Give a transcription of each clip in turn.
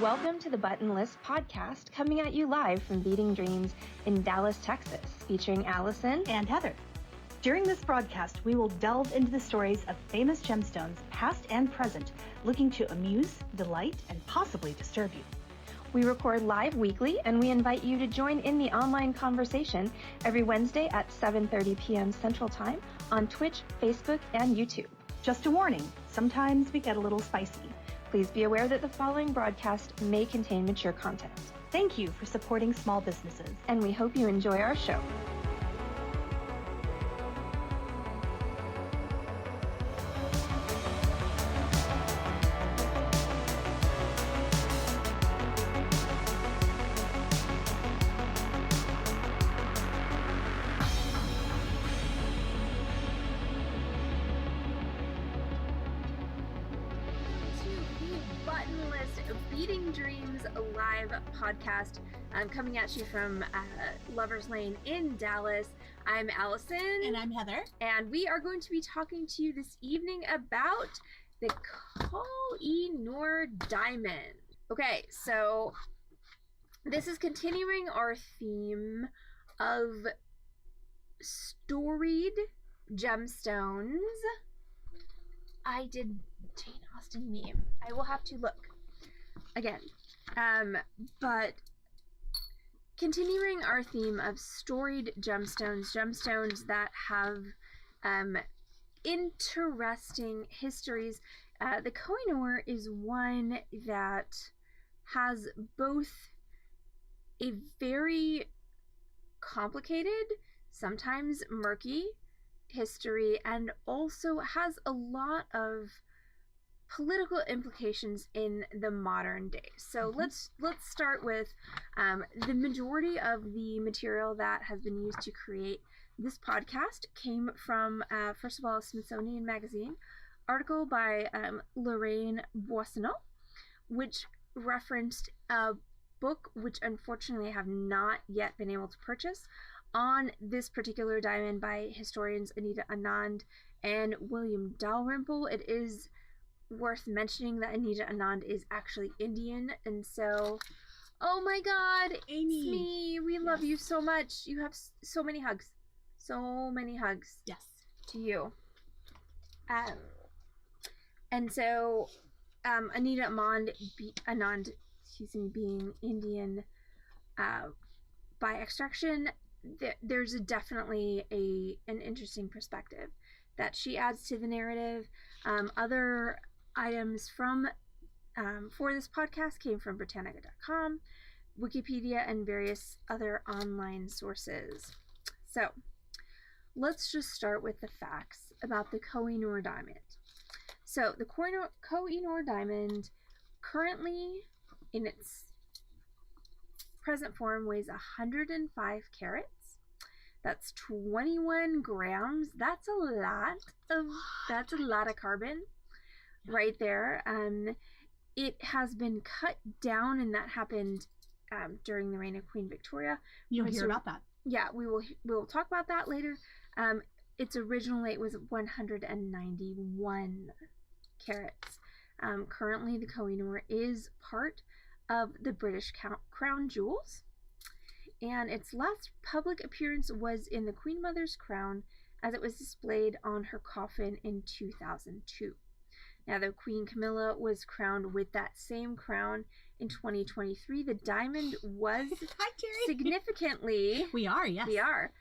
Welcome to the Button List podcast, coming at you live from Beating Dreams in Dallas, Texas, featuring Allison and Heather. During this broadcast, we will delve into the stories of famous gemstones, past and present, looking to amuse, delight, and possibly disturb you. We record live weekly, and we invite you to join in the online conversation every Wednesday at 7:30 p.m. Central Time on Twitch, Facebook, and YouTube. Just a warning, sometimes we get a little spicy. Please be aware that the following broadcast may contain mature content. Thank you for supporting small businesses. And we hope you enjoy our show. Podcast. I'm coming at you from Lover's Lane in Dallas. I'm Allison. And I'm Heather. And we are going to be talking to you this evening about the Koh-I-Noor Diamond. Okay, so this is continuing our theme of storied gemstones. I did Jane Austen meme. I will have to look again. But continuing our theme of storied gemstones that have interesting histories, the Koh-I-Noor is one that has both a very complicated, sometimes murky history, and also has a lot of political implications in the modern day. So let's start with the majority of the material that has been used to create this podcast came from first of all, Smithsonian Magazine article by Lorraine Boissonneau, which referenced a book which unfortunately I have not yet been able to purchase on this particular diamond by historians Anita Anand and William Dalrymple. It is worth mentioning that Anita Anand is actually Indian, and so, oh my God, Amy, Smee, we love you so much. You have so many hugs. Yes, to you. And so, Anita Anand, being Indian by extraction, there's definitely an interesting perspective that she adds to the narrative. Other items from for this podcast came from Britannica.com, Wikipedia, and various other online sources. So let's just start with the facts about the Koh-I-Noor Diamond. So the Koh-I-Noor Diamond currently in its present form weighs 105 carats. That's 21 grams. That's a lot of carbon right there. It has been cut down, and that happened during the reign of Queen Victoria. You'll hear about that. Yeah, we will talk about that later. Its original weight was 191 carats. Currently, the Koh-I-Noor is part of the British Crown Jewels, and its last public appearance was in the Queen Mother's crown as it was displayed on her coffin in 2002. Now, though Queen Camilla was crowned with that same crown in 2023, the diamond was Hi, Terry. significantly... We are, yes. We are.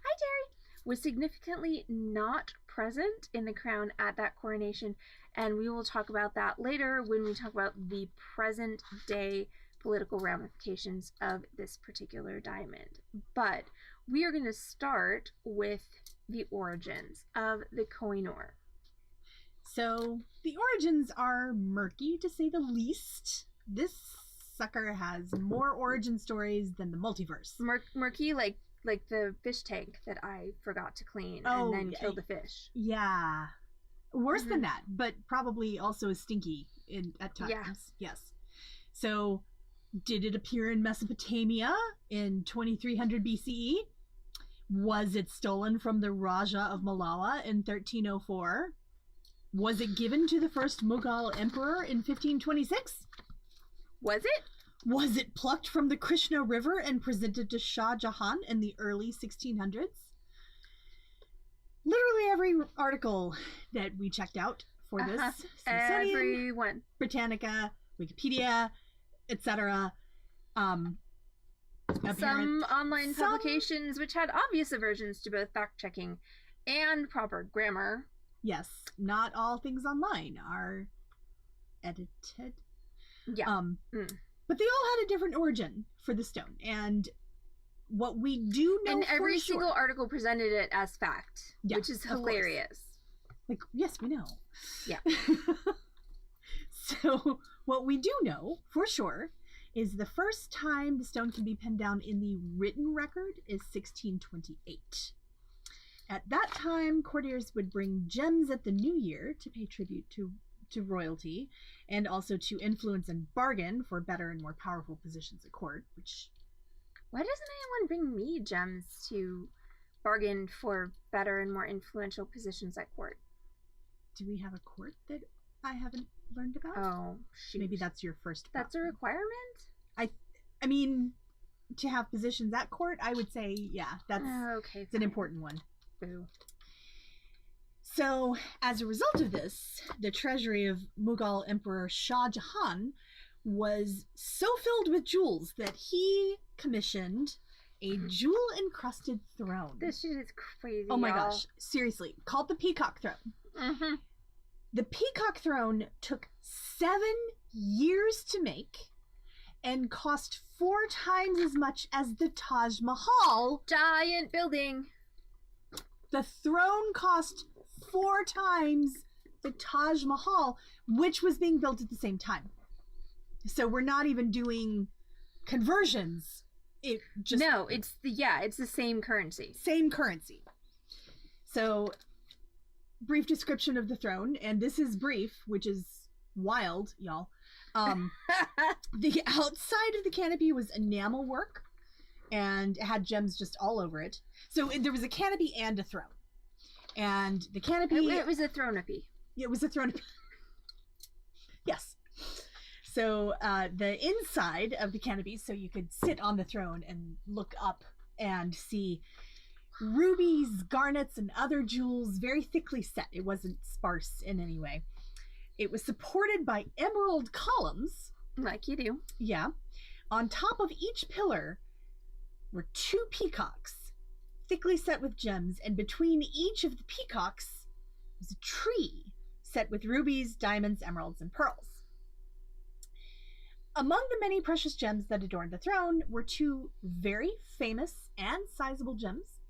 Hi, Terry. Was significantly not present in the crown at that coronation, and we will talk about that later when we talk about the present day political ramifications of this particular diamond. But we are going to start with the origins of the Koh-I-Noor. So the origins are murky, to say the least. This sucker has more origin stories than the multiverse. Murky, like the fish tank that I forgot to clean and then killed the fish. Yeah. Worse than that, but probably also stinky at times. Yeah. Yes. So, did it appear in Mesopotamia in 2300 BCE? Was it stolen from the Raja of Malala in 1304? Was it given to the first Mughal emperor in 1526? Was it? Was it plucked from the Krishna River and presented to Shah Jahan in the early 1600s? Literally every article that we checked out for this, Smithsonian, Everyone, Britannica, Wikipedia, etc. Some online publications which had obvious aversions to both fact-checking and proper grammar. Yes, not all things online are edited. Yeah. But they all had a different origin for the stone. And what we do know, and every for sure, single article presented it as fact, which is hilarious. Like, yes, we know. Yeah. So what we do know for sure is the first time the stone can be pinned down in the written record is 1628. At that time, courtiers would bring gems at the new year to pay tribute to royalty, and also to influence and bargain for better and more powerful positions at court, which... Why doesn't anyone bring me gems to bargain for better and more influential positions at court? Do we have a court that I haven't learned about? Oh, shoot. Maybe that's your first problem. That's a requirement? I mean, to have positions at court, I would say, yeah, that's okay, it's an important one. Boo. So, as a result of this, the treasury of Mughal Emperor Shah Jahan was so filled with jewels that he commissioned a jewel-encrusted throne. This shit is crazy. Oh my gosh, seriously, called the Peacock Throne. Mm-hmm. The Peacock Throne took 7 years to make and cost 4 times as much as the Taj Mahal. Giant building. The throne cost 4 times the Taj Mahal, which was being built at the same time. So we're not even doing conversions. It just it's the same currency. Same currency. So, brief description of the throne, and this is brief, which is wild, y'all. The outside of the canopy was enamel work, and it had gems just all over it. So there was a canopy and a throne. And the canopy... It was a thronopy. It was a thronopy. Yes. So the inside of the canopy, so you could sit on the throne and look up and see rubies, garnets, and other jewels very thickly set. It wasn't sparse in any way. It was supported by emerald columns. Like you do. Yeah. On top of each pillar were 2 peacocks, thickly set with gems, and between each of the peacocks was a tree set with rubies, diamonds, emeralds, and pearls. Among the many precious gems that adorned the throne were 2 very famous and sizable gems,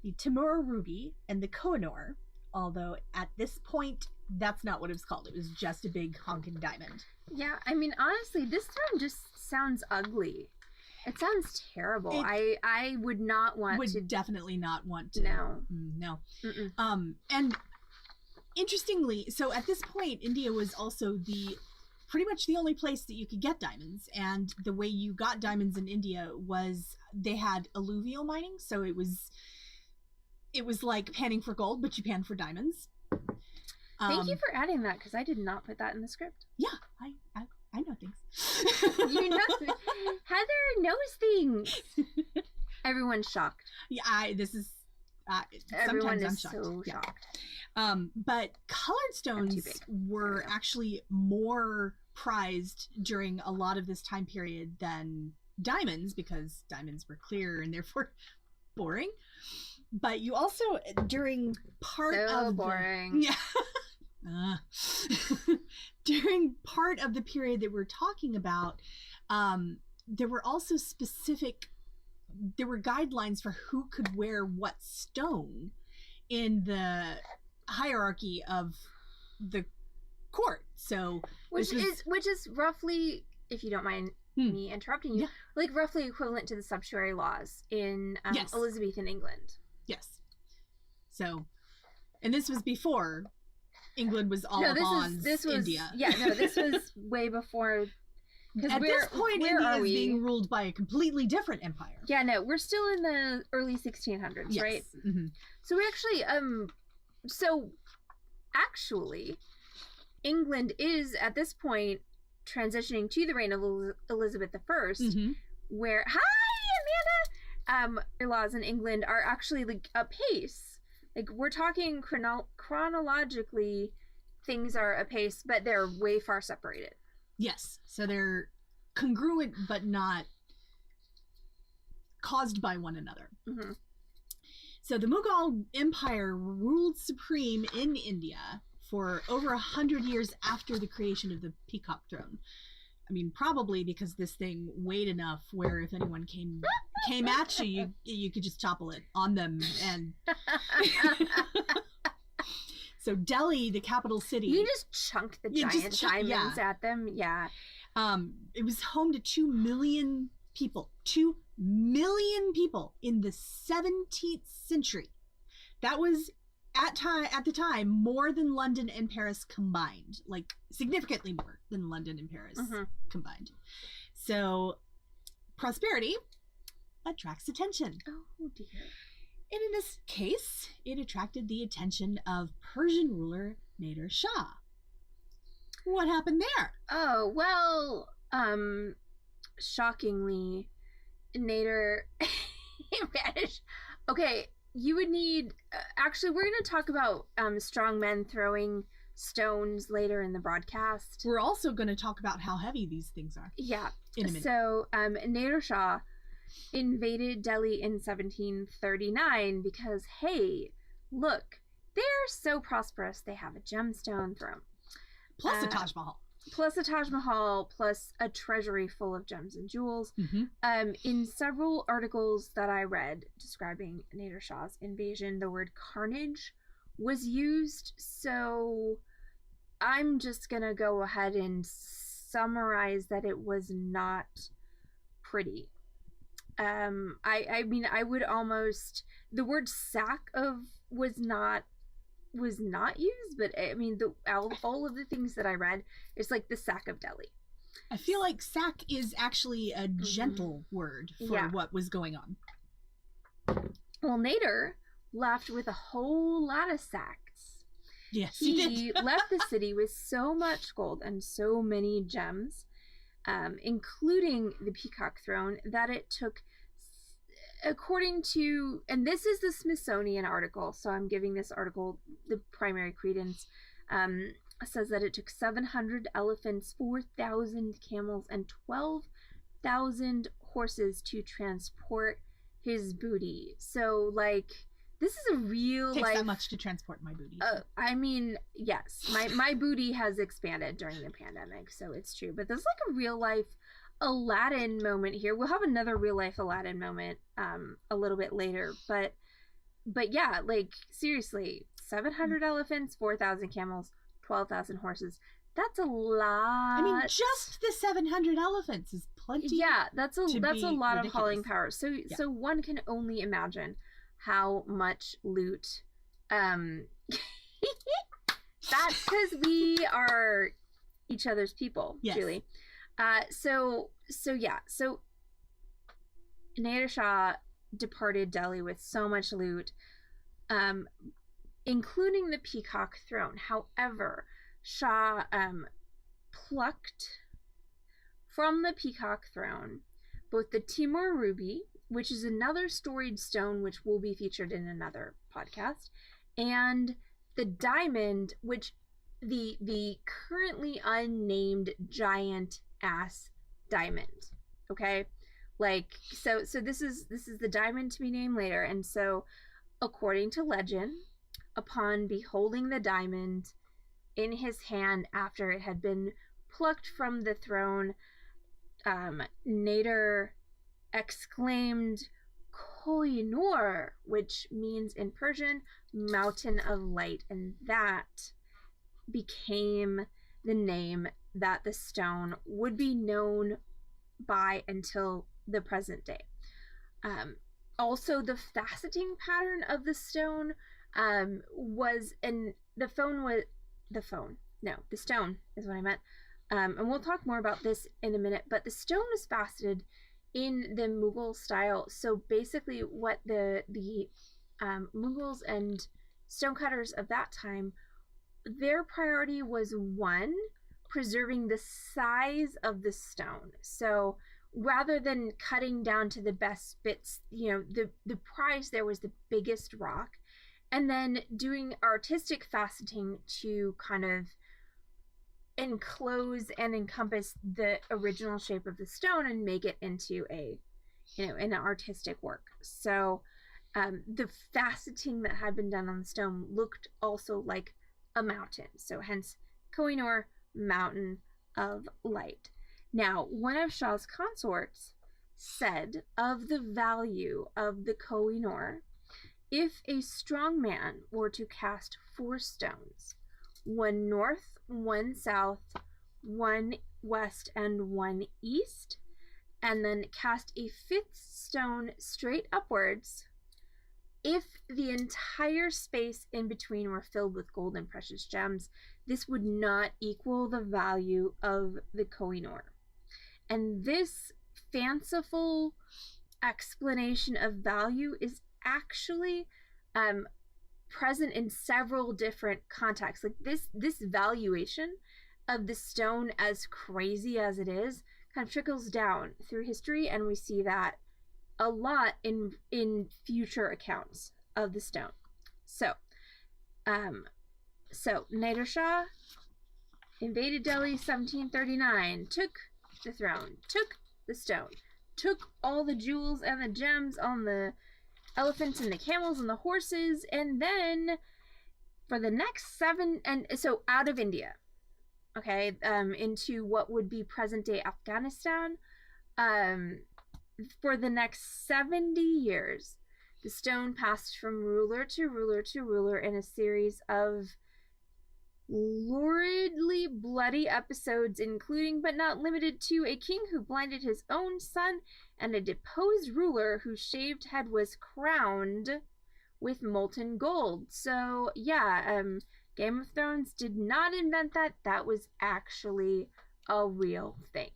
the Timur ruby and the Koh-I-Noor, although at this point, that's not what it was called. It was just a big honking diamond. Yeah, I mean, honestly, this throne just sounds ugly. It sounds terrible. I would not want to... Would definitely not want to. No. No. Mm-mm. And interestingly, so at this point, India was also pretty much the only place that you could get diamonds. And the way you got diamonds in India was they had alluvial mining. So it was like panning for gold, but you pan for diamonds. Thank you for adding that, because I did not put that in the script. Yeah, I know things. You know, Heather knows things. Everyone's shocked. Yeah, Everyone sometimes is I'm shocked. so Yeah. shocked. But colored stones were actually more prized during a lot of this time period than diamonds, because diamonds were clear and therefore boring. But you also, during part of boring. During part of the period that we're talking about, there were also there were guidelines for who could wear what stone in the hierarchy of the court. So which is roughly, if you don't mind me interrupting you, like roughly equivalent to the sumptuary laws in Yes. Elizabethan England. Yes. So, and this was before England was all this was India. Yeah, no, this was way before. At this point, India is being ruled by a completely different empire. Yeah, no, we're still in the early 1600s, Yes. right? Mm-hmm. So we actually, England is at this point transitioning to the reign of Elizabeth I, Mm-hmm. where, hi, Amanda, laws in England are actually like a pace. Like, we're talking chronologically, things are a pace, but they're way far separated. Yes. So they're congruent, but not caused by one another. Mm-hmm. So the Mughal Empire ruled supreme in India for over 100 years after the creation of the peacock throne. I mean, probably because this thing weighed enough where if anyone came at you could just topple it on them. And so Delhi, the capital city, you just chunk the giant diamonds at them. Yeah. It was home to 2 million people. 2 million people in the 17th century. That was at the time more than London and Paris combined, like significantly more than London and Paris combined. So prosperity attracts attention. Oh dear. And in this case, it attracted the attention of Persian ruler Nader Shah. What happened there? Oh, well, shockingly, Nader vanished. Okay, you would need... actually, we're going to talk about strong men throwing stones later in the broadcast. We're also going to talk about how heavy these things are. Yeah. In a minute. So, Nader Shah invaded Delhi in 1739 because, hey, look, they're so prosperous, they have a gemstone throne. Plus a Taj Mahal. Plus a Taj Mahal, plus a treasury full of gems and jewels. Mm-hmm. In several articles that I read describing Nader Shah's invasion, the word carnage was used. So I'm just going to go ahead and summarize that it was not pretty. I mean, I would almost... The word sack was not used, but I mean, all of the things that I read, it's like the sack of Delhi. I feel like sack is actually a gentle word for what was going on. Well, Nader left with a whole lot of sacks. Yes, he left the city with so much gold and so many gems, including the peacock throne, that it took, according to, and this is the Smithsonian article, so I'm giving this article the primary credence, says that it took 700 elephants, 4,000 camels, and 12,000 horses to transport his booty. So, like, this is a real Takes life... that much to transport my booty. I mean, yes, my booty has expanded during the pandemic, so it's true. But there's like a real life Aladdin moment here. We'll have another real life Aladdin moment a little bit later, but yeah, like, seriously, 700 elephants, 4,000 camels, 12,000 horses. That's a lot. I mean, just the 700 elephants is plenty. Yeah, that's a lot ridiculous. of hauling power. So one can only imagine how much loot. That's because we are each other's people, yes. Julie. So Nader Shah departed Delhi with so much loot, including the peacock throne. However, Shah plucked from the peacock throne both the Timur ruby, which is another storied stone which will be featured in another podcast, and the diamond, which the currently unnamed giant ass diamond. Okay, like, so this is the diamond to be named later. And so, according to legend, upon beholding the diamond in his hand after it had been plucked from the throne, Nader exclaimed Koh-I-Noor, which means in Persian mountain of light, and that became the name that the stone would be known by until the present day. Also, the faceting pattern of the stone was, and the stone is what I meant. And we'll talk more about this in a minute, but the stone was faceted in the Mughal style. So basically what the Mughals and stonecutters of that time, their priority was, one, preserving the size of the stone. So rather than cutting down to the best bits, the prize there was the biggest rock, and then doing artistic faceting to kind of enclose and encompass the original shape of the stone and make it into an artistic work. So the faceting that had been done on the stone looked also like a mountain. So hence Koh-I-Noor, mountain of light. Now, one of Shah's consorts said of the value of the Koh-I-Noor, if a strong man were to cast 4 stones, one north, one south, one west, and one east, and then cast a 5th stone straight upwards, if the entire space in between were filled with gold and precious gems, this would not equal the value of the Koh-I-Noor. And this fanciful explanation of value is actually present in several different contexts. Like this valuation of the stone, as crazy as it is, kind of trickles down through history, and we see that a lot in future accounts of the stone. So Nader Shah invaded Delhi 1739, took the throne, took the stone, took all the jewels and the gems on the elephants and the camels and the horses, and then for the next 7, and so out of India, okay, into what would be present-day Afghanistan, for the next 70 years, the stone passed from ruler to ruler to ruler in a series of luridly bloody episodes, including but not limited to a king who blinded his own son and a deposed ruler whose shaved head was crowned with molten gold. So yeah, Game of Thrones did not invent that. That was actually a real thing.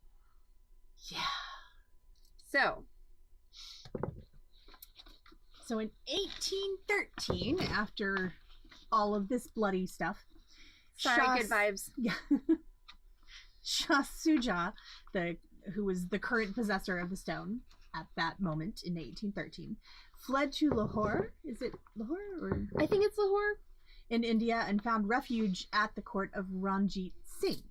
Yeah. So in 1813, after all of this bloody stuff, good vibes. Yeah. Shah Shuja, who was the current possessor of the stone at that moment in 1813, fled to Lahore. Is it Lahore? Or? I think it's Lahore. In India, and found refuge at the court of Ranjit Singh.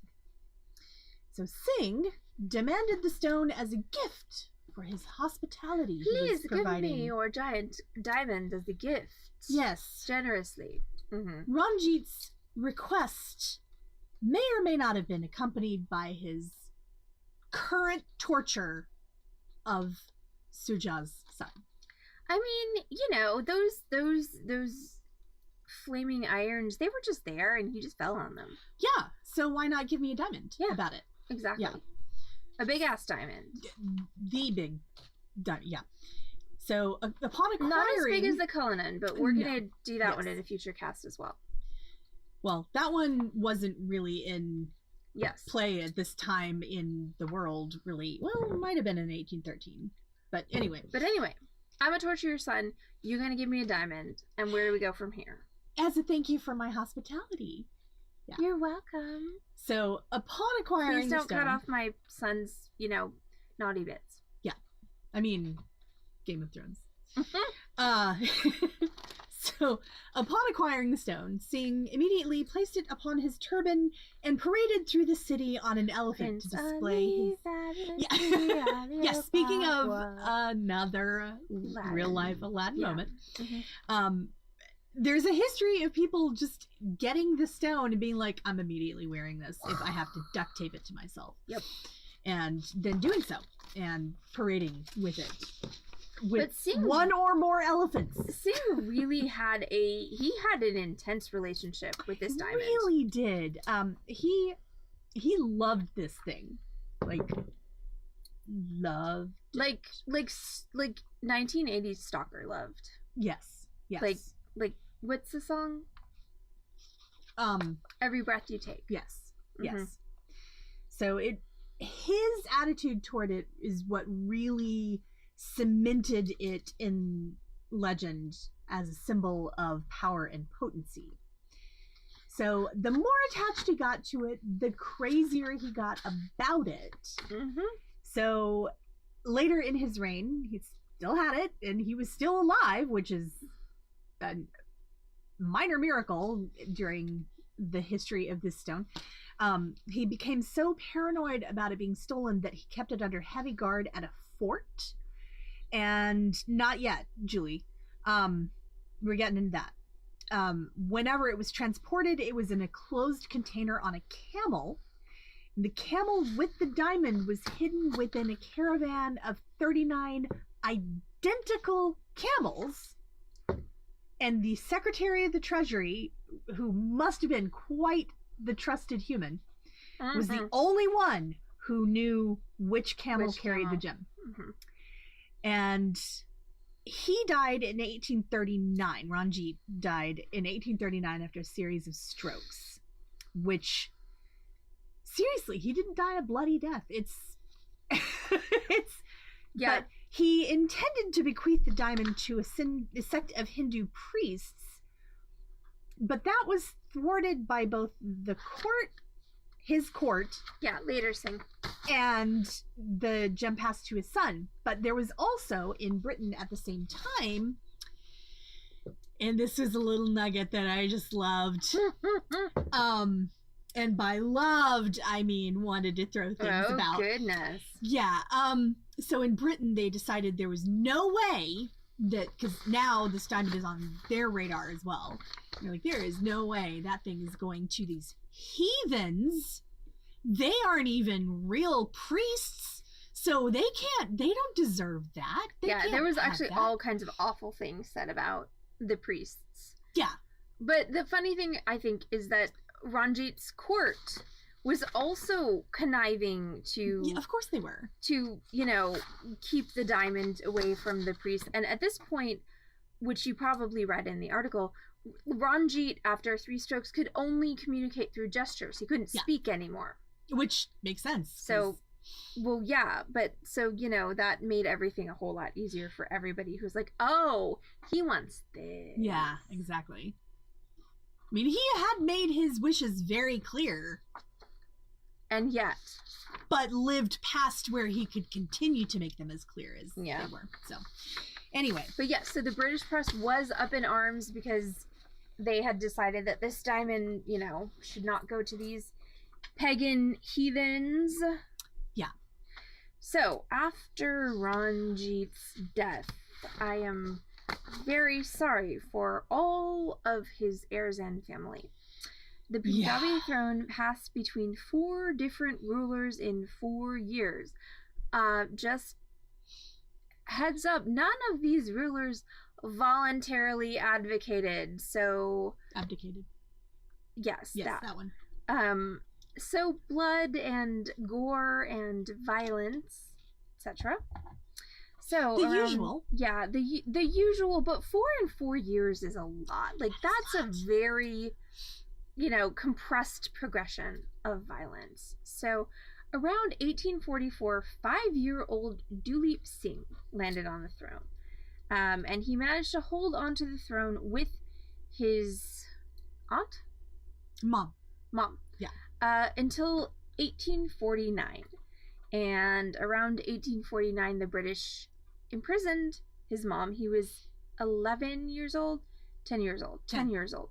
So Singh demanded the stone as a gift for his hospitality. Please give me your giant diamond as a gift. Yes. Generously. Mm-hmm. Ranjit's request may or may not have been accompanied by his current torture of Shuja's son. I mean, those flaming irons, they were just there and he just fell on them. Yeah, so why not give me a diamond about it? Exactly. Yeah. A big ass diamond. The big diamond, yeah. So upon acquiring... Not as big as the Cullinan, but we're going to do that one in a future cast as well. Well, that one wasn't really in play at this time in the world, really. Well, it might have been in 1813. But anyway, I'm going to torture your son. You're going to give me a diamond. And where do we go from here? As a thank you for my hospitality. Yeah. You're welcome. So upon acquiring Please don't cut off my son's, naughty bits. Yeah. I mean, Game of Thrones. So upon acquiring the stone, Singh immediately placed it upon his turban and paraded through the city on an elephant to display his... Yeah, speaking of another real-life Aladdin moment, there's a history of people just getting the stone and being like, I'm immediately wearing this if I have to duct tape it to myself. Yep. And then doing so and parading with it. With Singh, one or more elephants. Singh really had an intense relationship with this diamond. Really did. He loved this thing. Like 1980s stalker loved. Yes. Like what's the song? Every Breath You Take. Yes. Mm-hmm. Yes. So his attitude toward it is what really cemented it in legend as a symbol of power and potency. So the more attached he got to it, the crazier he got about it. Mm-hmm. So later in his reign, he still had it, and he was still alive, which is a minor miracle during the history of this stone. He became so paranoid about it being stolen that he kept it under heavy guard at a fort. And not yet, Julie. We're getting into that. Whenever it was transported, it was in a closed container on a camel. The camel with the diamond was hidden within a caravan of 39 identical camels. And the Secretary of the Treasury, who must have been quite the trusted human, was the only one who knew which camel carried the gem. Mm-hmm. And he died in 1839. Ranjit died in 1839 after a series of strokes, which, seriously, he didn't die a bloody death. It's yeah. But he intended to bequeath the diamond to a sect of Hindu priests, but that was thwarted by both the court, his court, later Singh, and the gem passed to his son. But there was also in Britain at the same time, and this is a little nugget that I just loved. And by loved, I mean wanted to throw things about. Oh, goodness. Yeah. So in Britain, they decided there was no way that, because now this diamond is on their radar as well. They're like, there is no way that thing is going to these heathens. They aren't even real priests, so they don't deserve that. There was actually all kinds of awful things said about the priests. Yeah. But the funny thing, I think, is that Ranjit's court was also conniving to... Yeah, of course they were. To, keep the diamond away from the priest. And at this point, which you probably read in the article, Ranjit, after 3 strokes, could only communicate through gestures. He couldn't speak anymore. Which makes sense. So, that made everything a whole lot easier for everybody who's like, oh, he wants this. Yeah, exactly. I mean, he had made his wishes very clear. And yet. But lived past where he could continue to make them as clear as they were. So, anyway. But so the British press was up in arms because they had decided that this diamond, should not go to these pagan heathens. Yeah. So, after Ranjit's death, I am very sorry for all of his heirs and family. The Punjabi throne passed between 4 different rulers in 4 years. Just heads up, none of these rulers voluntarily advocated. So abdicated. Yes, that one. So blood and gore and violence, etc. So the usual. Yeah, the usual, but 4 in 4 years is a lot. Like, that's a very, compressed progression of violence. So around 1844, 5-year-old Duleep Singh landed on the throne. And he managed to hold onto the throne with his aunt? Mom. Yeah. Until 1849. And around 1849, the British imprisoned his mom. He was 11 years old, 10 years old, 10 years old.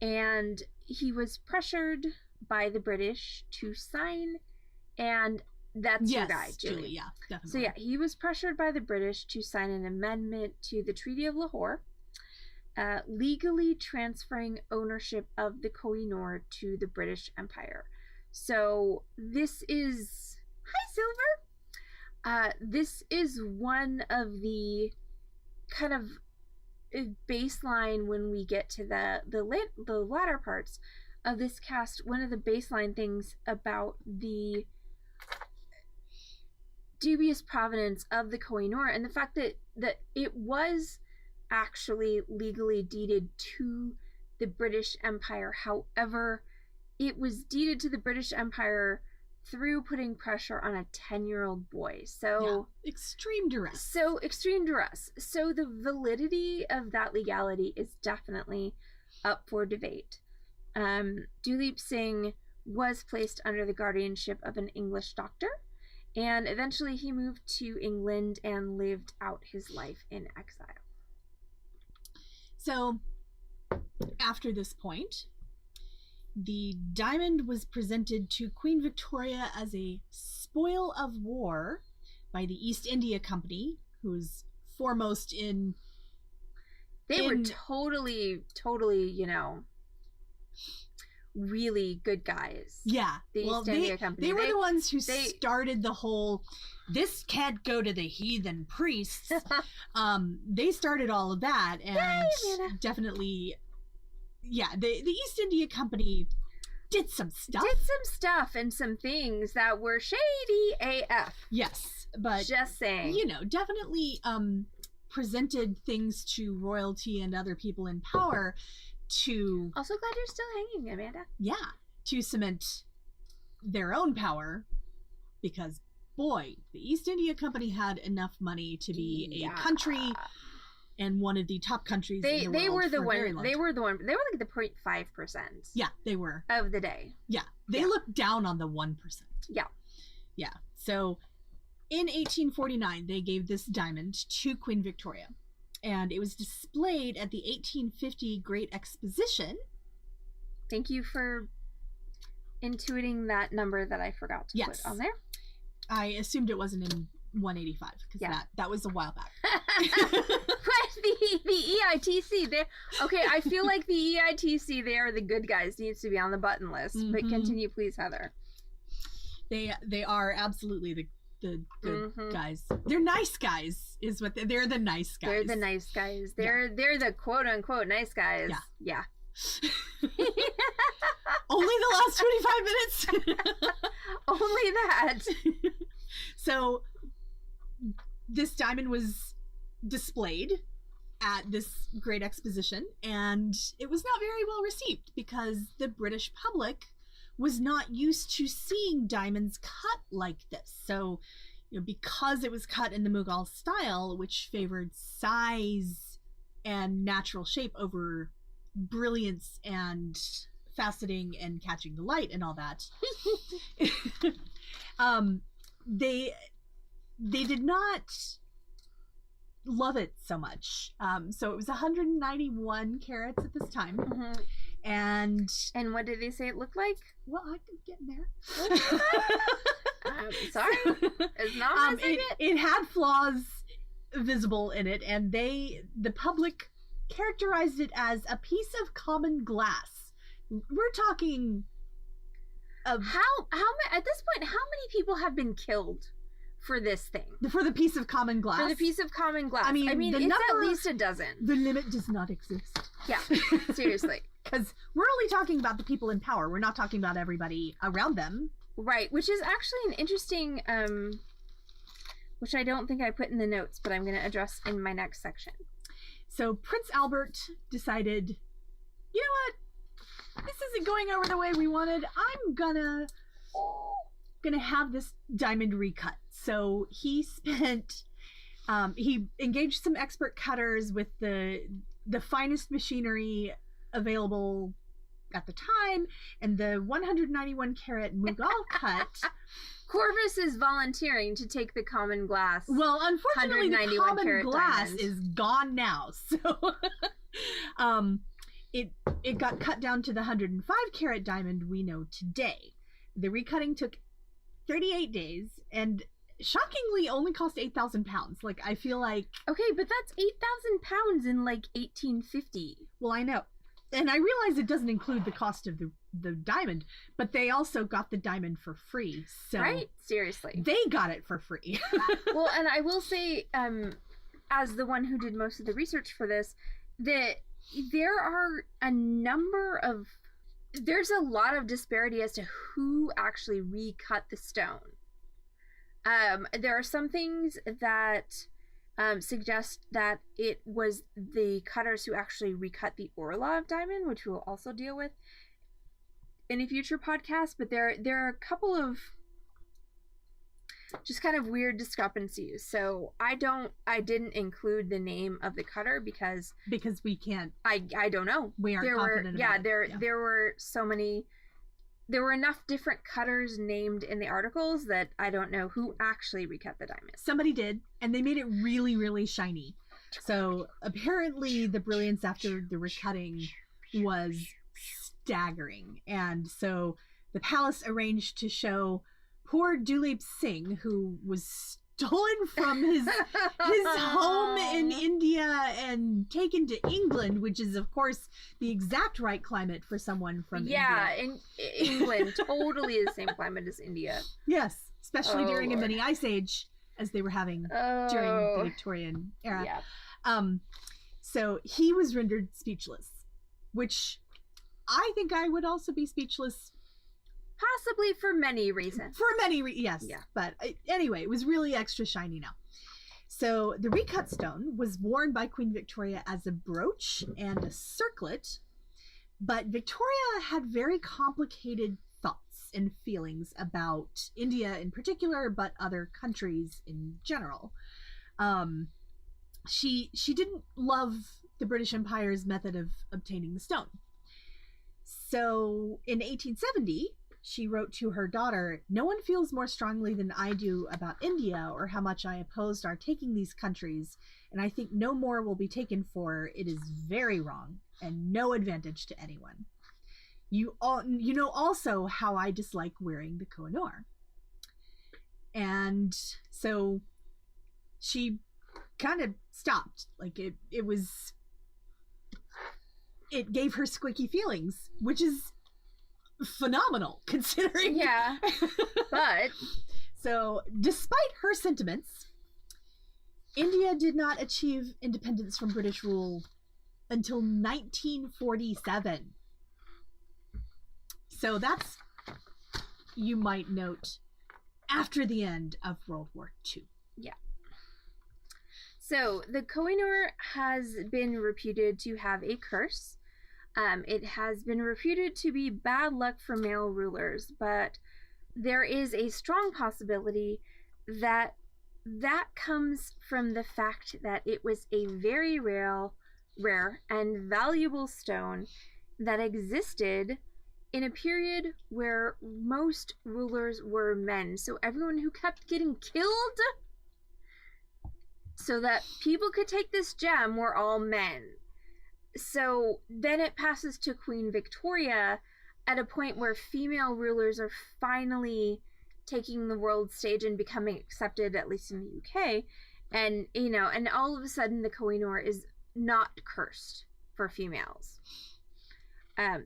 And he was pressured by the British to sign, and that's your guy, Julie. Yeah, definitely. So he was pressured by the British to sign an amendment to the Treaty of Lahore, legally transferring ownership of the Koh-I-Noor to the British Empire. So this is... Hi, Silver! This is one of the kind of baseline when we get to the latter parts of this cast. One of the baseline things about the dubious provenance of the Koh-I-Noor and the fact that it was actually legally deeded to the British Empire. However, it was deeded to the British Empire through putting pressure on a 10-year-old boy. So extreme duress. So the validity of that legality is definitely up for debate. Duleep Singh was placed under the guardianship of an English doctor, and eventually he moved to England and lived out his life in exile. So, after this point, the diamond was presented to Queen Victoria as a spoil of war by the East India Company, who's foremost in... They were totally, you know, really good guys. Yeah. The East India Company. They were the ones who started the whole, this can't go to the heathen priests. They started all of that, and definitely, yeah, the East India Company did some stuff. And some things that were shady AF. Yes, but just saying. You know, definitely presented things to royalty and other people in power to... Also glad you're still hanging, Amanda. Yeah, to cement their own power, because, boy, the East India Company had enough money to be a country and one of the top countries in the world. They were like the 0.5%. Yeah, they were. Of the day. Yeah, they looked down on the 1%. Yeah. Yeah, so in 1849, they gave this diamond to Queen Victoria, and it was displayed at the 1850 Great Exposition. Thank you for intuiting that number that I forgot to put on there. I assumed it wasn't in 185, because that was a while back. But the EITC, I feel like the EITC, they are the good guys, needs to be on the button list. Mm-hmm. But continue, please, Heather. They are absolutely the good guys. They're nice guys, is what they're the nice guys. They're the nice guys. They're the quote unquote nice guys. Yeah. Only the last 25 minutes. Only that. So this diamond was displayed at this great exposition, and it was not very well received because the British public was not used to seeing diamonds cut like this. So, you know, because it was cut in the Mughal style, which favored size and natural shape over brilliance and faceting and catching the light and all that, they did not love it so much. So it was 191 carats at this time. Mm-hmm. And what did they say it looked like? Well, I could get in there. Sorry. It's not it had flaws visible in it, and the public characterized it as a piece of common glass. We're talking how at this point, how many people have been killed for this thing? For the piece of common glass? For the piece of common glass. I mean it's at least a dozen. The limit does not exist. Yeah, seriously. Because we're only talking about the people in power. We're not talking about everybody around them. Right, which is actually an interesting, which I don't think I put in the notes, but I'm going to address in my next section. So Prince Albert decided, you know what? This isn't going over the way we wanted. I'm gonna have this diamond recut. So he spent, he engaged some expert cutters with the finest machinery available at the time, and the 191 carat Mughal cut. Corvus is volunteering to take the common glass. Well, unfortunately, the common glass diamond is gone now. So, it got cut down to the 105 carat diamond we know today. The recutting took 38 days, and shockingly only cost 8,000 pounds. Like, I feel like... Okay, but that's 8,000 pounds in, like, 1850. Well, I know. And I realize it doesn't include the cost of the diamond, but they also got the diamond for free. So right? Seriously. They got it for free. Well, and I will say, as the one who did most of the research for this, that there are there's a lot of disparity as to who actually recut the stone. There are some things that suggest that it was the cutters who actually recut the Orlov diamond, which we'll also deal with in a future podcast. But there are a couple of just kind of weird discrepancies. So I didn't include the name of the cutter because we can't. I don't know. We aren't confident about it. There were so many. There were enough different cutters named in the articles that I don't know who actually recut the diamond. Somebody did, and they made it really, really shiny. So apparently the brilliance after the recutting was staggering. And so the palace arranged to show poor Dulip Singh, who was stolen from his home in India and taken to England, which is of course the exact right climate for someone from India. Yeah, in England, totally the same climate as India. Yes, especially during a mini ice age as they were having during the Victorian era. Yeah. So he was rendered speechless, which I think I would also be speechless. Possibly for many reasons. Yes. Yeah. But anyway, it was really extra shiny now. So the recut stone was worn by Queen Victoria as a brooch and a circlet, but Victoria had very complicated thoughts and feelings about India in particular, but other countries in general. She didn't love the British Empire's method of obtaining the stone. So in 1870, she wrote to her daughter, "No one feels more strongly than I do about India or how much I opposed our taking these countries, and I think no more will be taken for it is very wrong and no advantage to anyone. You know also how I dislike wearing the Koh-I-Noor." And so she kind of stopped. Like it gave her squicky feelings, which is phenomenal considering. Yeah. But so despite her sentiments, India did not achieve independence from British rule until 1947. So that's, you might note, after the end of World War II. Yeah. So the Koh-I-Noor has been reputed to have a curse. It has been reputed to be bad luck for male rulers, but there is a strong possibility that comes from the fact that it was a very rare and valuable stone that existed in a period where most rulers were men. So everyone who kept getting killed so that people could take this gem were all men. So then it passes to Queen Victoria at a point where female rulers are finally taking the world stage and becoming accepted, at least in the UK. And, and all of a sudden the Koh-I-Noor is not cursed for females.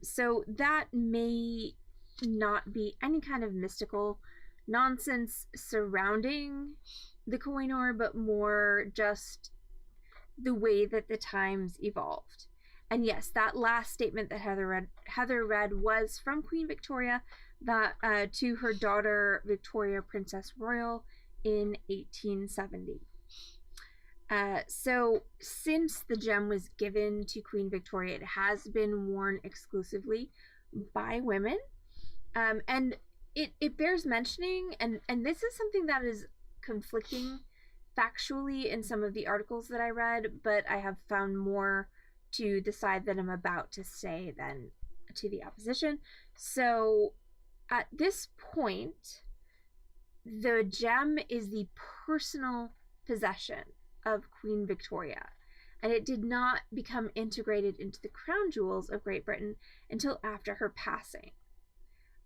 So that may not be any kind of mystical nonsense surrounding the Koh-I-Noor, but more just the way that the times evolved. And yes, that last statement that Heather read was from Queen Victoria that to her daughter Victoria, Princess Royal, in 1870. So since the gem was given to Queen Victoria, it has been worn exclusively by women. And it bears mentioning, and this is something that is conflicting factually in some of the articles that I read, but I have found more to the side that I'm about to say than to the opposition. So at this point, the gem is the personal possession of Queen Victoria, and it did not become integrated into the crown jewels of Great Britain until after her passing.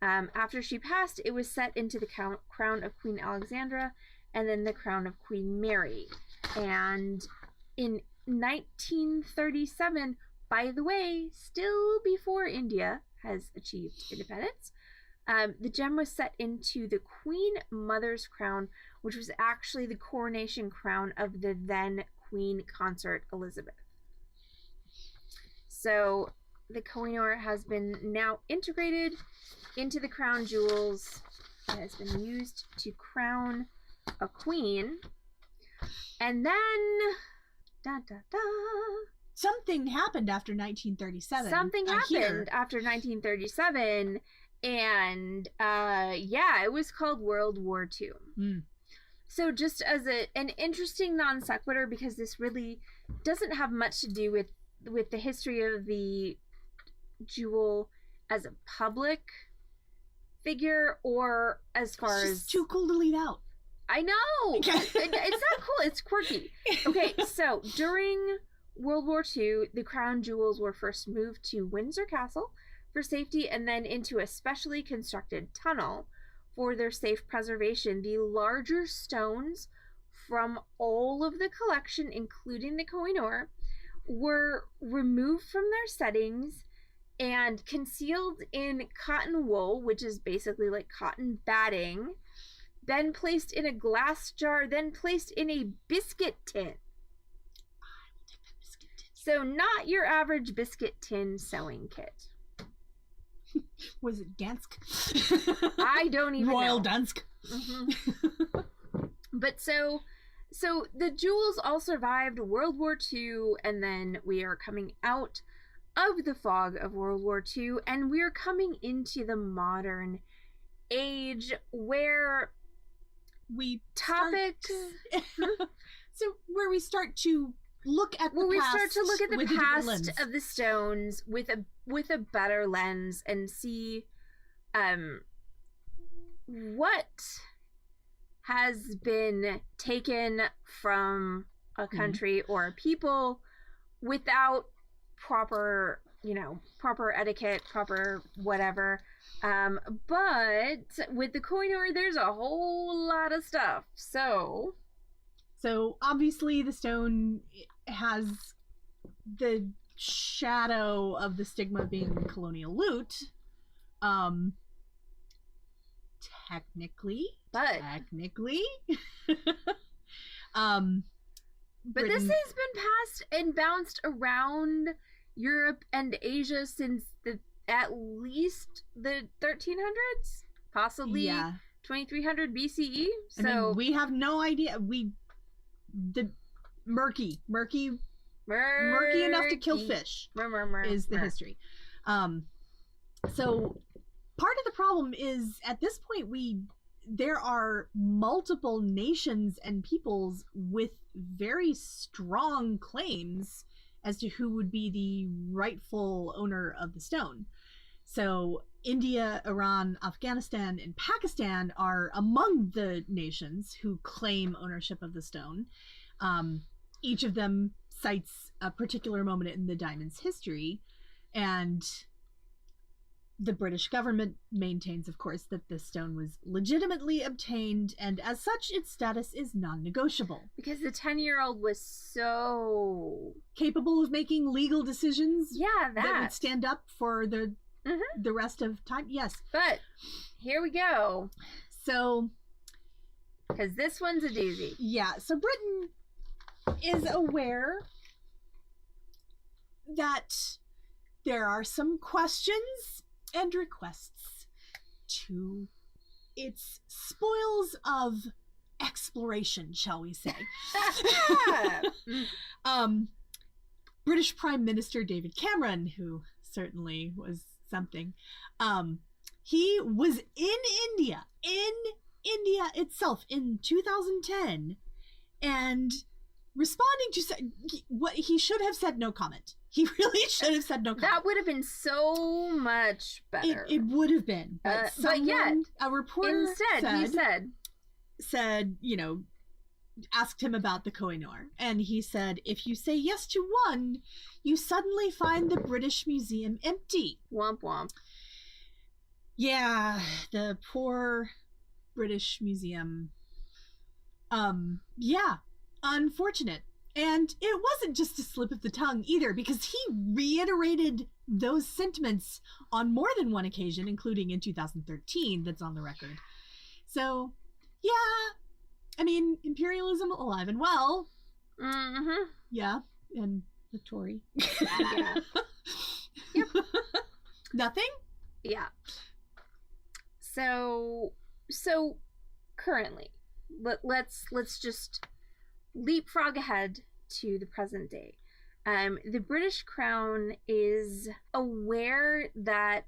After she passed, it was set into the crown of Queen Alexandra and then the crown of Queen Mary. And in 1937, by the way, still before India has achieved independence, the gem was set into the Queen Mother's crown, which was actually the coronation crown of the then Queen Consort Elizabeth. So the Koh-I-Noor has been now integrated into the crown jewels. It has been used to crown a queen. And then something happened after 1937. Something happened after 1937, and it was called World War II. So just as an interesting non sequitur, because this really doesn't have much to do with the history of the jewel as a public figure, or as far it's as just too cool to leave out. I know. It's not cool. It's quirky. Okay, so during World War II, the crown jewels were first moved to Windsor Castle for safety, and then into a specially constructed tunnel for their safe preservation. The larger stones from all of the collection, including the Koh-I-Noor, were removed from their settings and concealed in cotton wool, which is basically like cotton batting, then placed in a glass jar, then placed in a biscuit tin. So not your average biscuit tin sewing kit. Was it Dansk? I don't even Royal know. Dansk. Mm-hmm. But so the jewels all survived World War II, and then we are coming out of the fog of World War II, and we are coming into the modern age where we topics so where we start to look at the we past start to look at the with a different past lens. of the stones with a better lens, and see what has been taken from a country or a people without proper etiquette, proper whatever. But with the Koh-I-Noor, there's a whole lot of stuff. So obviously the stone has the shadow of the stigma being colonial loot. Technically. But Britain, this has been passed and bounced around Europe and Asia since at least the 1300s, possibly 2300 BCE. So I mean, we have no idea. Murky enough to kill fish is the history. So part of the problem is at this point there are multiple nations and peoples with very strong claims as to who would be the rightful owner of the stone. So India, Iran, Afghanistan, and Pakistan are among the nations who claim ownership of the stone. Each of them cites a particular moment in the diamond's history, and the British government maintains, of course, that the stone was legitimately obtained, and as such, its status is non-negotiable. Because the 10-year-old was so capable of making legal decisions that would stand up for the rest of time. Yes. But here we go. So, because this one's a doozy. Yeah. So Britain is aware that there are some questions and requests to its spoils of exploration, shall we say. British Prime Minister David Cameron, who certainly was something, he was in India itself in 2010, and responding to what he should have said no comment. He really should have said no comment. That would have been so much better. It would have been. But yet, a reporter instead, said, asked him about the Koh-I-Noor, and he said, if you say yes to one, you suddenly find the British Museum empty. Womp womp. Yeah, the poor British Museum. Yeah, unfortunate. And it wasn't just a slip of the tongue either, because he reiterated those sentiments on more than one occasion, including in 2013, that's on the record. So, yeah, I mean, imperialism alive and well. Mm-hmm. Yeah, and the Tory. Yeah. Yep. Nothing? Yeah. So currently, let's just leapfrog ahead to the present day. The British Crown is aware that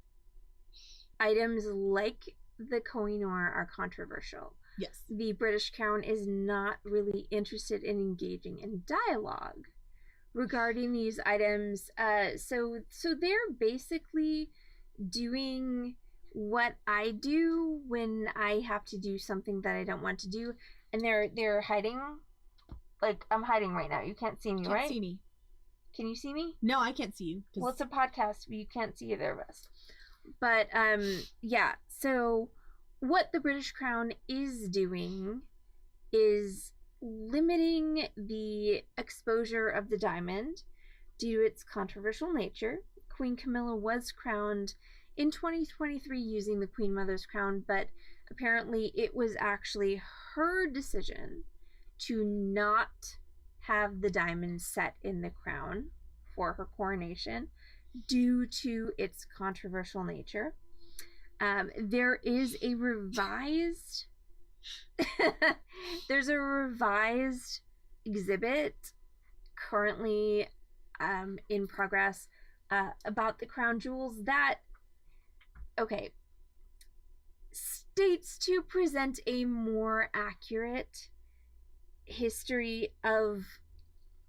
items like the Koh-I-Noor are controversial. Yes. the British Crown is not really interested in engaging in dialogue regarding these items. So they're basically doing what I do when I have to do something that I don't want to do, and they're hiding. Like, I'm hiding right now. You can't see me, right? Can't see me. Can you see me? No, I can't see you. Well, it's a podcast, but you can't see either of us. But yeah. So what the British Crown is doing is limiting the exposure of the diamond due to its controversial nature. Queen Camilla was crowned in 2023 using the Queen Mother's crown, but apparently it was actually her decision to not have the diamond set in the crown for her coronation due to its controversial nature. There is a revised there's a revised exhibit currently in progress about the crown jewels that states to present a more accurate history of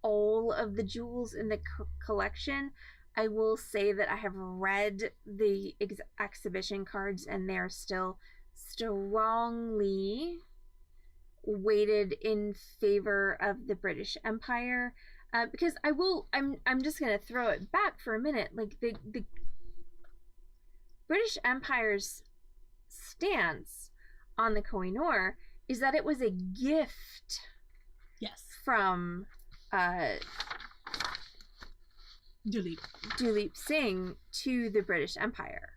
all of the jewels in the collection. I will say that I have read the exhibition cards, and they're still strongly weighted in favor of the British Empire. Because I'm just gonna throw it back for a minute. Like, the British Empire's stance on the Koh-I-Noor is that it was a gift. Yes. From Duleep Singh to the British Empire.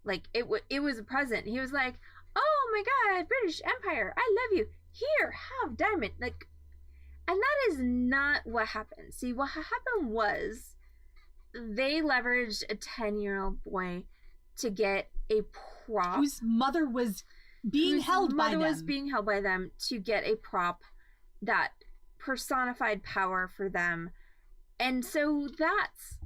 Like, it was a present. He was like, "Oh my God, British Empire, I love you. Here, have diamond." Like, and that is not what happened. See, what happened was they leveraged a 10-year-old boy to get a prop whose mother was being held by them to get a prop that personified power for them. And so that's,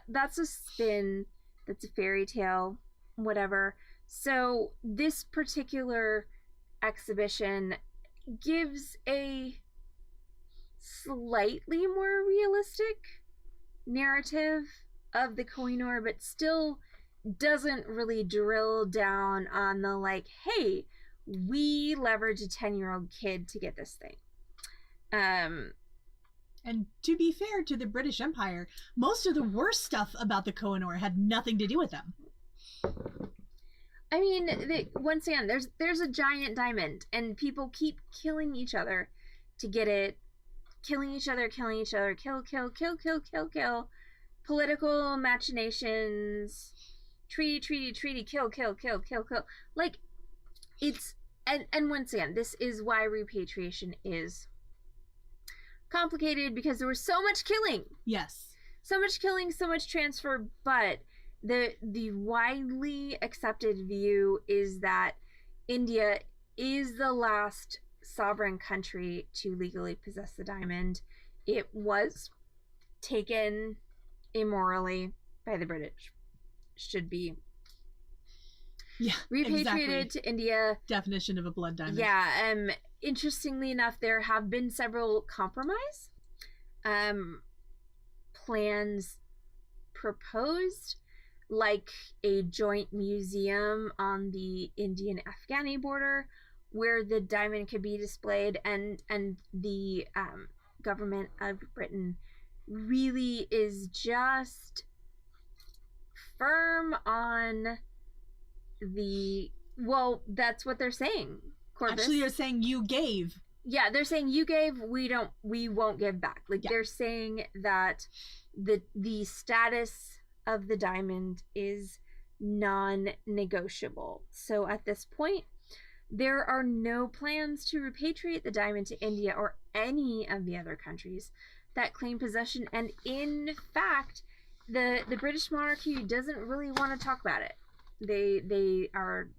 that's a spin, that's a fairy tale, whatever. So this particular exhibition gives a slightly more realistic narrative of the Koh-I-Noor, but still doesn't really drill down on the, like, hey, we leveraged a 10-year-old kid to get this thing. And to be fair to the British Empire, most of the worst stuff about the Koh-I-Noor had nothing to do with them. I mean, once again, there's a giant diamond, and people keep killing each other to get it. Killing each other, kill. Political machinations, treaty, kill. Like, it's, and once again, this is why repatriation is complicated, because there was so much killing. Yes. So much killing, so much transfer, but the widely accepted view is that India is the last sovereign country to legally possess the diamond. It was taken immorally by the British. Should be repatriated to India. Definition of a blood diamond. Yeah. Interestingly enough, there have been several compromise plans proposed, like a joint museum on the Indian-Afghani border where the diamond could be displayed, and the government of Britain really is just firm on that's what they're saying. Corvus. Actually, they're saying you gave. Yeah, they're saying you gave, we won't give back. Like, they're saying that the status of the diamond is non-negotiable. So at this point, there are no plans to repatriate the diamond to India or any of the other countries that claim possession. And in fact, the British monarchy doesn't really want to talk about it. They are...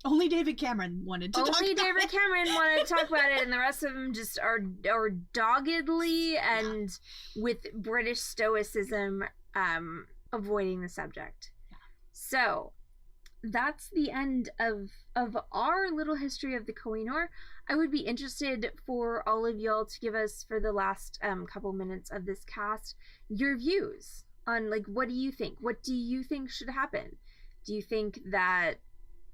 Only David Cameron wanted to talk about it. Only David Cameron wanted to talk about it, and the rest of them just are doggedly and with British stoicism avoiding the subject. Yeah. So, that's the end of our little history of the Koh-I-Noor. I would be interested for all of y'all to give us, for the last couple minutes of this cast, your views on, like, what do you think? What do you think should happen? Do you think that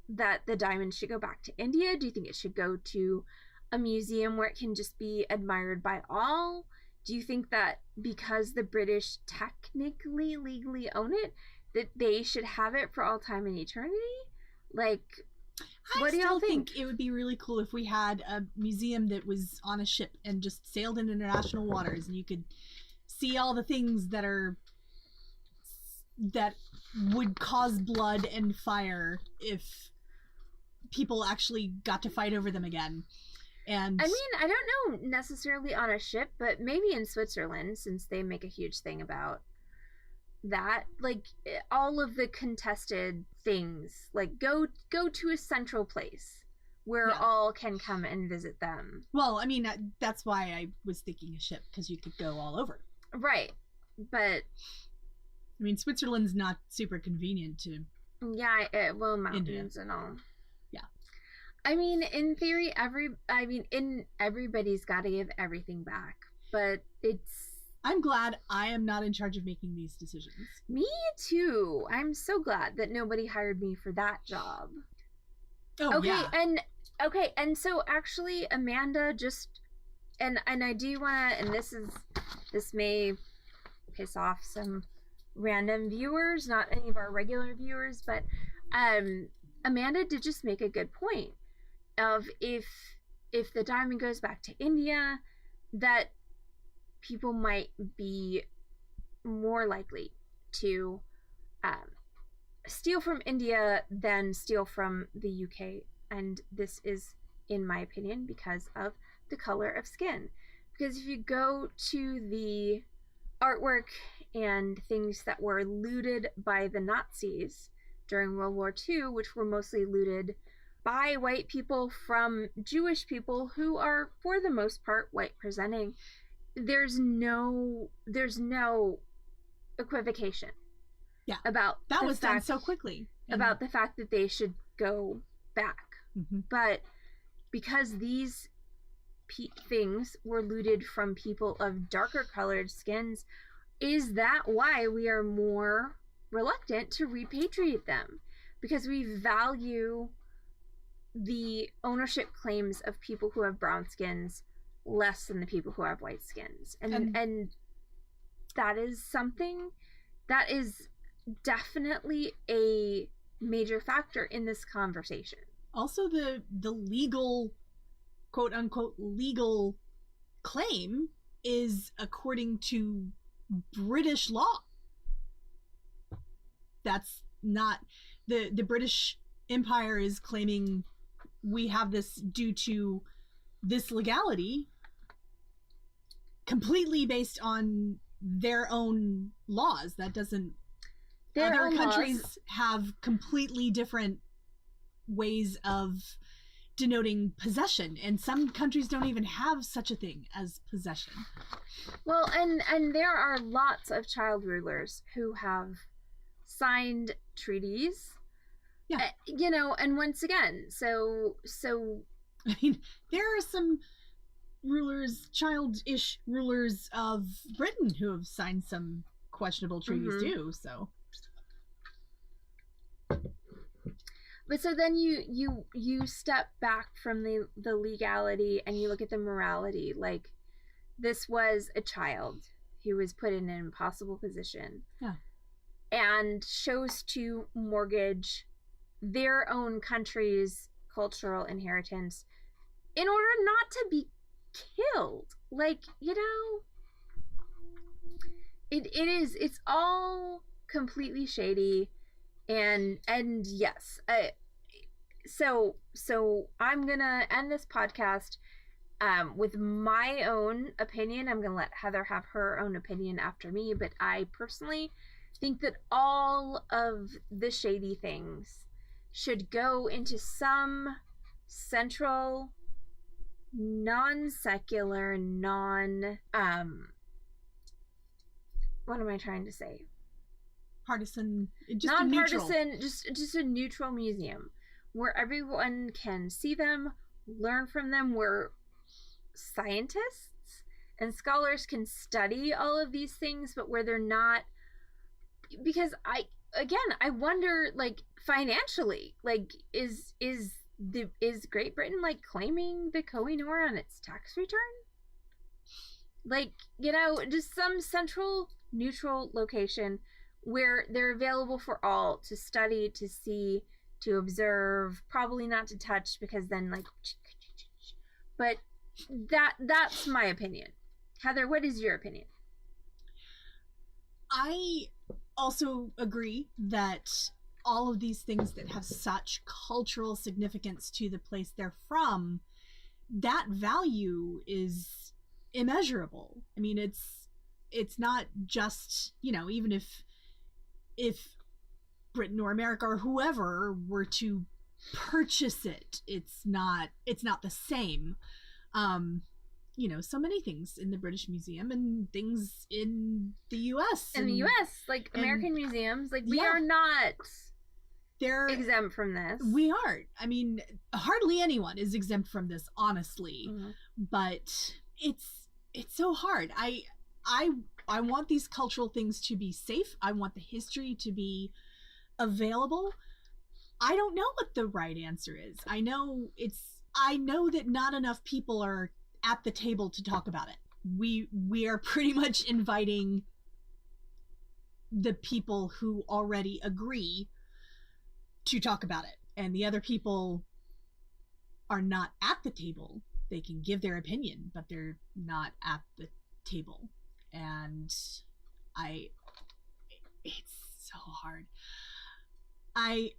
the diamond should go back to India? Do you think it should go to a museum where it can just be admired by all? Do you think that because the British technically legally own it, that they should have it for all time and eternity? Like, what do y'all think? It would be really cool if we had a museum that was on a ship and just sailed in international waters, and you could see all the things that would cause blood and fire if people actually got to fight over them again. And I mean, I don't know necessarily on a ship, but maybe in Switzerland, since they make a huge thing about that, like, all of the contested things, like, go to a central place where all can come and visit them. Well, I mean, that's why I was thinking a ship, because you could go all over. Right, but I mean, Switzerland's not super convenient to. Yeah, mountains and all. Yeah. I mean, in theory, everybody's got to give everything back, but I'm glad I am not in charge of making these decisions. Me too. I'm so glad that nobody hired me for that job. Oh, okay, yeah. And so actually, Amanda and I do want to, and this may piss off some random viewers, not any of our regular viewers, but Amanda did just make a good point of if the diamond goes back to India, that people might be more likely to steal from India than steal from the UK. And this is, in my opinion, because of the color of skin. Because if you go to the artwork and things that were looted by the Nazis during World War II, which were mostly looted by white people from Jewish people who are, for the most part, white presenting, there's no equivocation. Yeah, about that was done so quickly. About the fact that they should go back. Mm-hmm. But because these things were looted from people of darker colored skins, is that why we are more reluctant to repatriate them? Because we value the ownership claims of people who have brown skins less than the people who have white skins. And that is something that is definitely a major factor in this conversation. Also, the legal, quote unquote, legal claim is according to British law. That's not the British Empire is claiming we have this due to this legality, completely based on their own laws. That doesn't. Other countries have completely different ways of denoting possession, and some countries don't even have such a thing as possession. Well, and there are lots of child rulers who have signed treaties. Yeah. And once again, so I mean, there are some rulers, childish rulers of Britain who have signed some questionable treaties too, so. But so then you step back from the legality and you look at the morality. Like, this was a child who was put in an impossible position. Yeah. And chose to mortgage their own country's cultural inheritance in order not to be killed. Like, it's all completely shady. And yes, so I'm gonna end this podcast with my own opinion. I'm gonna let Heather have her own opinion after me, but I personally think that all of the shady things should go into some central, non-secular, what am I trying to say? partisan, just non-partisan, just a neutral museum where everyone can see them, learn from them, where scientists and scholars can study all of these things, but where they're not, because I wonder, like, financially, like, is Great Britain, like, claiming the Koh-I-Noor on its tax return? Like, you know, just some central neutral location where they're available for all to study, to see, to observe, probably not to touch, because then, like, but that's my opinion. Heather, what is your opinion? I also agree that all of these things that have such cultural significance to the place they're from, that value is immeasurable. I mean, it's not just, you know, even if Britain or America or whoever were to purchase it, it's not the same. You know, so many things in the British Museum and things in the US. In the US, like American museums, like, we are not exempt from this. We aren't. I mean, hardly anyone is exempt from this, honestly. Mm-hmm. But it's so hard. I want these cultural things to be safe. I want the history to be available. I don't know what the right answer is. I know that not enough people are at the table to talk about it. We are pretty much inviting the people who already agree to talk about it, and the other people are not at the table. They can give their opinion, but they're not at the table. And it's so hard. I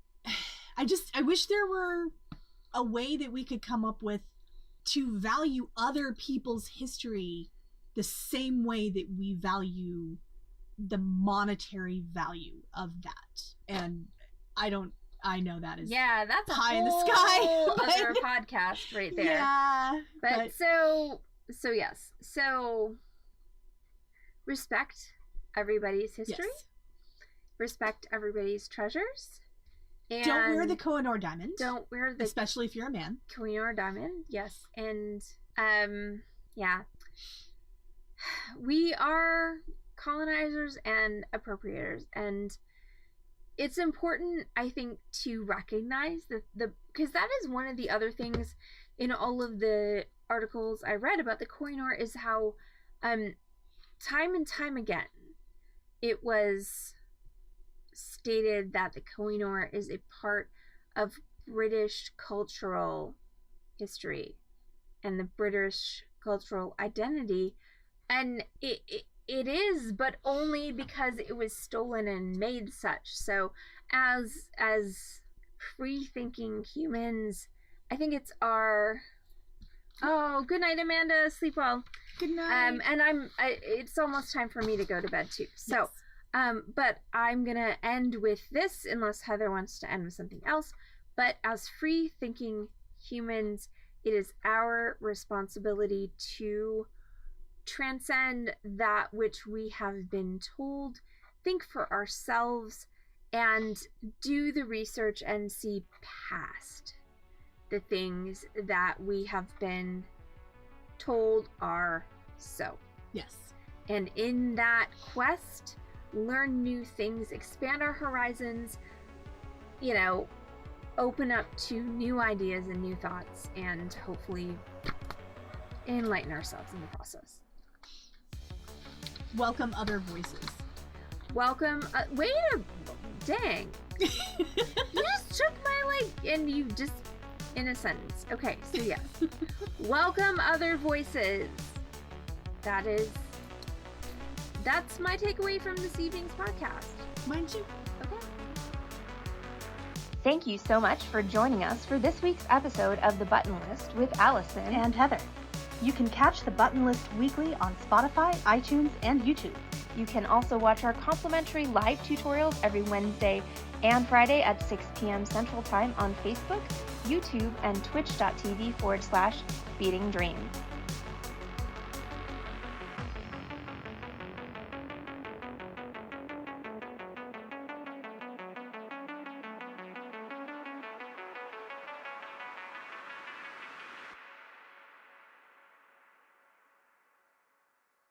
wish there were a way that we could come up with to value other people's history the same way that we value the monetary value of that. And I know that is that's a pie whole in the sky, other podcast right there. Yeah, but so yes. So respect everybody's history. Yes. Respect everybody's treasures. And don't wear the Koh-I-Noor Diamond. Don't wear the, especially if you're a man. Koh-I-Noor Diamond, yes. And we are colonizers and appropriators, and it's important, I think, to recognize that because that is one of the other things in all of the articles I read about the Koh-I-Noor, is how time and time again it was stated that the Koh-I-Noor is a part of British cultural history and the British cultural identity, and it is, but only because it was stolen and made such. So as free-thinking humans, I think it's our good night, Amanda, sleep well. Good night. And it's almost time for me to go to bed too, so yes. But I'm gonna end with this, unless Heather wants to end with something else. But as free-thinking humans, it is our responsibility to transcend that which we have been told, think for ourselves, and do the research and see past the things that we have been told are so. Yes. And in that quest, learn new things, expand our horizons, you know, open up to new ideas and new thoughts, and hopefully enlighten ourselves in the process. Welcome other voices. Welcome. Dang. You just took my, and you just, in a sentence. Okay, so yes. Welcome other voices. That's my takeaway from this evening's podcast. Mine too. Okay. Thank you so much for joining us for this week's episode of The Button List with Allison and Heather. You can catch The Button List weekly on Spotify, iTunes, and YouTube. You can also watch our complimentary live tutorials every Wednesday and Friday at 6 p.m. Central Time on Facebook, YouTube, and twitch.tv/Feeding Dreams.